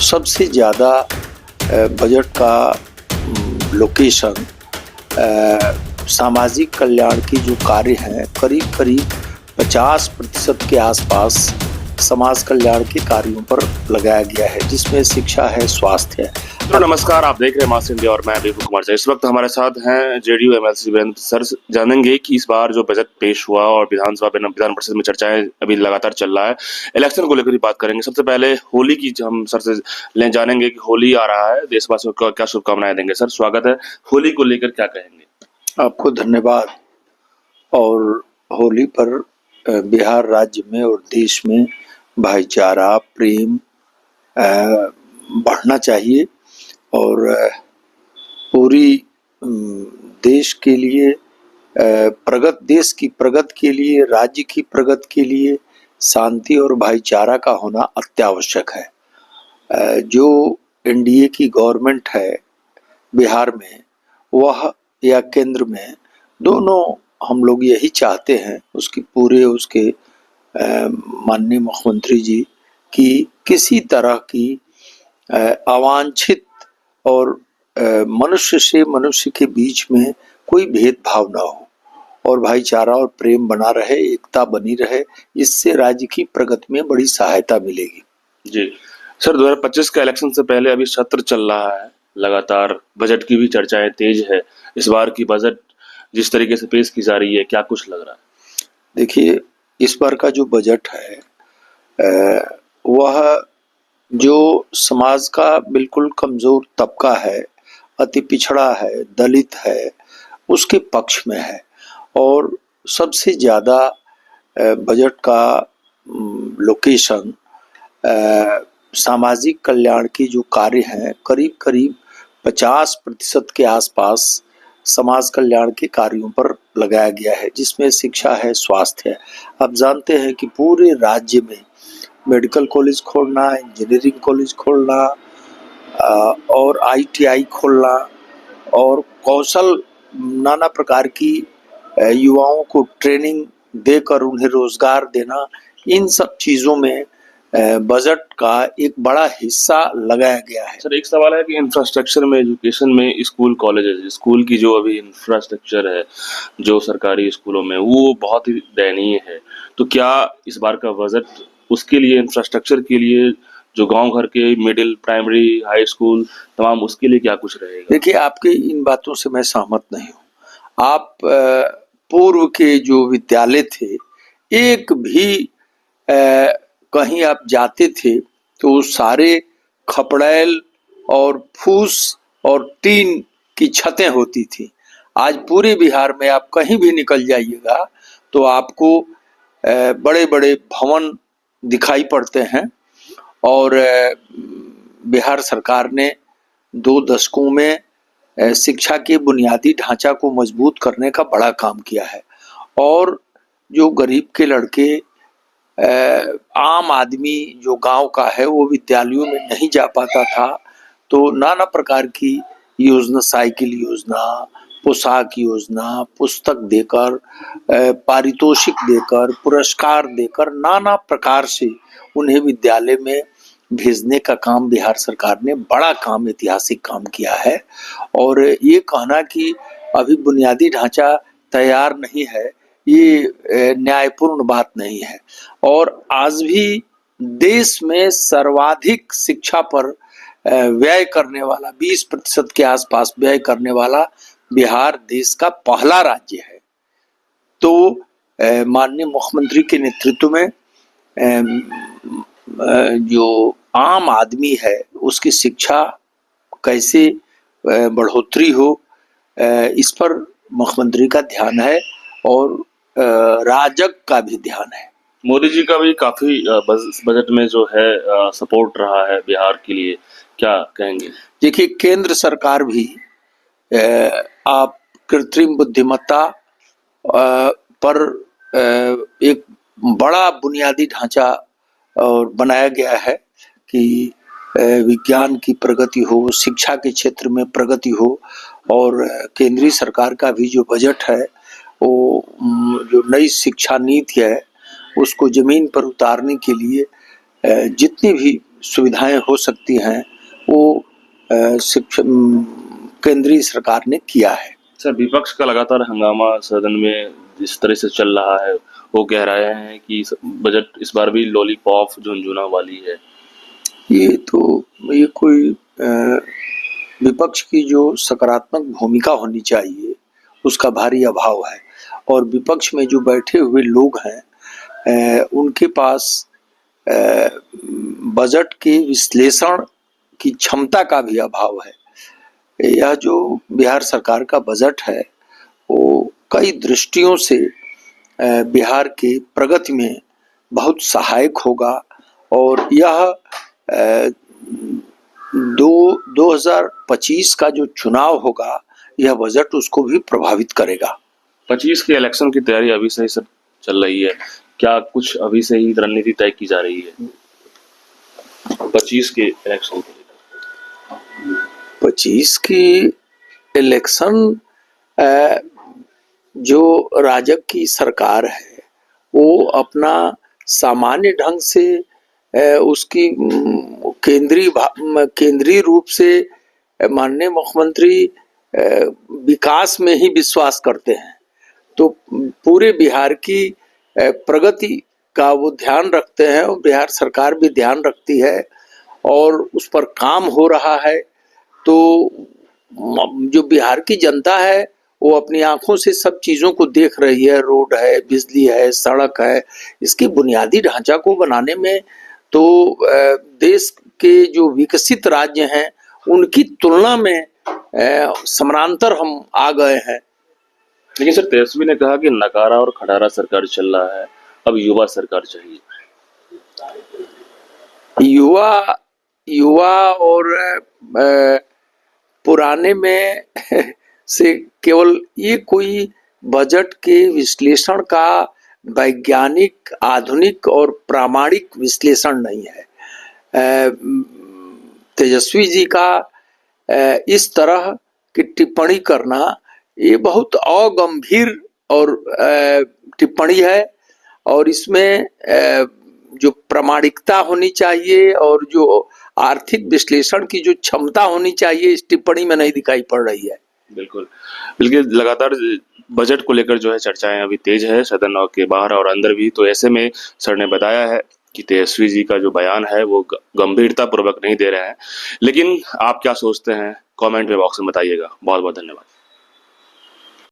सबसे ज़्यादा बजट का लोकेशन सामाजिक कल्याण की जो कार्य हैं करीब करीब 50% के आसपास समाज कल्याण के कार्यों पर लगाया गया है, जिसमें शिक्षा है, स्वास्थ्य है। तो नमस्कार, आप देख रहे हैं मास इंडिया और मैं विपुल कुमार। इस वक्त हमारे साथ हैं जेडीयू एमएलसी वीरेंद्र सर। जानेंगे कि इस बार जो बजट पेश हुआ और विधान परिषद में चर्चाएं अभी लगातार चल रहा है, इलेक्शन को लेकर ही बात करेंगे। सबसे पहले होली की हम सर से जानेंगे कि होली आ रहा है, देशवासियों को क्या शुभकामनाएं देंगे। सर स्वागत है। होली को लेकर क्या कहेंगे? आपको धन्यवाद। और होली पर बिहार राज्य में और देश में भाईचारा, प्रेम बढ़ना चाहिए और पूरी देश के लिए देश की प्रगति के लिए, राज्य की प्रगति के लिए शांति और भाईचारा का होना अत्यावश्यक है। जो एनडीए की गवर्नमेंट है बिहार में, वह या केंद्र में, दोनों हम लोग यही चाहते हैं उसके माननीय मुख्यमंत्री जी की किसी तरह की अवांछित और मनुष्य से मनुष्य के बीच में कोई भेदभाव ना हो और भाईचारा और प्रेम बना रहे, एकता बनी रहे। इससे राज्य की प्रगति में बड़ी सहायता मिलेगी। जी सर, 2025 का इलेक्शन से पहले अभी सत्र चल रहा है, लगातार बजट की भी चर्चाएं तेज है। इस बार की बजट जिस तरीके से पेश की जा रही है, क्या कुछ लग रहा है? देखिए, इस बार का जो बजट है वह जो समाज का बिल्कुल कमजोर तबका है, अति पिछड़ा है, दलित है, उसके पक्ष में है। और सबसे ज़्यादा बजट का लोकेशन सामाजिक कल्याण की जो कार्य हैं करीब करीब 50% के आसपास समाज कल्याण के कार्यों पर लगाया गया है, जिसमें शिक्षा है, स्वास्थ्य है। आप जानते हैं कि पूरे राज्य में मेडिकल कॉलेज खोलना, इंजीनियरिंग कॉलेज खोलना और आईटीआई खोलना और कौशल नाना प्रकार की युवाओं को ट्रेनिंग देकर उन्हें रोजगार देना, इन सब चीज़ों में बजट का एक बड़ा हिस्सा लगाया गया है। सर एक सवाल है कि इंफ्रास्ट्रक्चर में, एजुकेशन में, स्कूल कॉलेजेस, स्कूल की जो अभी इंफ्रास्ट्रक्चर है जो सरकारी स्कूलों में, वो बहुत ही दयनीय है। तो क्या इस बार का बजट उसके लिए, इंफ्रास्ट्रक्चर के लिए, जो गांव घर के मिडिल, प्राइमरी, हाई स्कूल तमाम, उसके लिए क्या कुछ रहेगा? देखिए, आपकी इन बातों से मैं सहमत नहीं हूँ। आप पूर्व के जो विद्यालय थे, एक भी कहीं आप जाते थे तो सारे खपड़ैल और फूस और टीन की छतें होती थी। आज पूरे बिहार में आप कहीं भी निकल जाइएगा तो आपको बड़े बड़े भवन दिखाई पड़ते हैं। और बिहार सरकार ने 2 दशकों में शिक्षा के बुनियादी ढांचा को मजबूत करने का बड़ा काम किया है। और जो गरीब के लड़के, आम आदमी जो गांव का है, वो विद्यालयों में नहीं जा पाता था, तो नाना प्रकार की योजना, साइकिल योजना, पोशाक योजना, पुस्तक देकर, पारितोषिक देकर, पुरस्कार देकर, नाना प्रकार से उन्हें विद्यालय में भेजने का काम बिहार सरकार ने बड़ा काम, ऐतिहासिक काम किया है। और ये कहना कि अभी बुनियादी ढांचा तैयार नहीं है, ये न्यायपूर्ण बात नहीं है। और आज भी देश में सर्वाधिक शिक्षा पर व्यय करने वाला, 20% के आसपास व्यय करने वाला बिहार देश का पहला राज्य है। तो माननीय मुख्यमंत्री के नेतृत्व में जो आम आदमी है, उसकी शिक्षा कैसे बढ़ोतरी हो, इस पर मुख्यमंत्री का ध्यान है और राजग का भी ध्यान है। मोदी जी का भी काफी बजट में जो है सपोर्ट रहा है बिहार के लिए, क्या कहेंगे? देखिए, केंद्र सरकार भी आप कृत्रिम बुद्धिमत्ता पर एक बड़ा बुनियादी ढांचा और बनाया गया है कि विज्ञान की प्रगति हो, शिक्षा के क्षेत्र में प्रगति हो। और केंद्रीय सरकार का भी जो बजट है, वो जो नई शिक्षा नीति है, उसको जमीन पर उतारने के लिए जितनी भी सुविधाएं हो सकती हैं वो केंद्रीय सरकार ने किया है। सर, विपक्ष का लगातार हंगामा सदन में जिस तरह से चल रहा है, वो कह रहे हैं कि बजट इस बार भी लॉलीपॉप झुनझुना वाली है। ये कोई विपक्ष की जो सकारात्मक भूमिका होनी चाहिए उसका भारी अभाव है, और विपक्ष में जो बैठे हुए लोग हैं उनके पास बजट के विश्लेषण की क्षमता का भी अभाव है। यह जो बिहार सरकार का बजट है वो कई दृष्टियों से बिहार के प्रगति में बहुत सहायक होगा, और यह 2025 का जो चुनाव होगा यह बजट उसको भी प्रभावित करेगा। 25 के इलेक्शन की तैयारी अभी से ही सब चल रही है, क्या कुछ अभी से ही रणनीति तय की जा रही है 25 के इलेक्शन के लिए? 25 की इलेक्शन जो राजग की सरकार है वो अपना सामान्य ढंग से उसकी केंद्रीय रूप से माननीय मुख्यमंत्री विकास में ही विश्वास करते हैं, तो पूरे बिहार की प्रगति का वो ध्यान रखते हैं, और बिहार सरकार भी ध्यान रखती है और उस पर काम हो रहा है। तो जो बिहार की जनता है वो अपनी आंखों से सब चीजों को देख रही है, रोड है, बिजली है, सड़क है। इसकी बुनियादी ढांचा को बनाने में तो देश के जो विकसित राज्य हैं उनकी तुलना में समानांतर हम आ गए हैं। लेकिन सर, तेजस्वी ने कहा कि नकारा और खटारा सरकार चल रहा है, अब युवा सरकार चाहिए। युवा और पुराने में से केवल ये कोई बजट के विश्लेषण का वैज्ञानिक, आधुनिक और प्रामाणिक विश्लेषण नहीं है। तेजस्वी जी का इस तरह की टिप्पणी करना ये बहुत अगंभीर और टिप्पणी है, और इसमें जो प्रामाणिकता होनी चाहिए और जो आर्थिक विश्लेषण की जो क्षमता होनी चाहिए इस टिप्पणी में नहीं दिखाई पड़ रही है। बिल्कुल, लगातार बजट को लेकर जो है चर्चाएं अभी तेज है सदन के बाहर और अंदर भी। तो ऐसे में सर ने बताया है कि तेजस्वी जी का जो बयान है वो गंभीरता पूर्वक नहीं दे रहे हैं। लेकिन आप क्या सोचते हैं, कमेंट में बॉक्स में बताइएगा। बहुत बहुत धन्यवाद।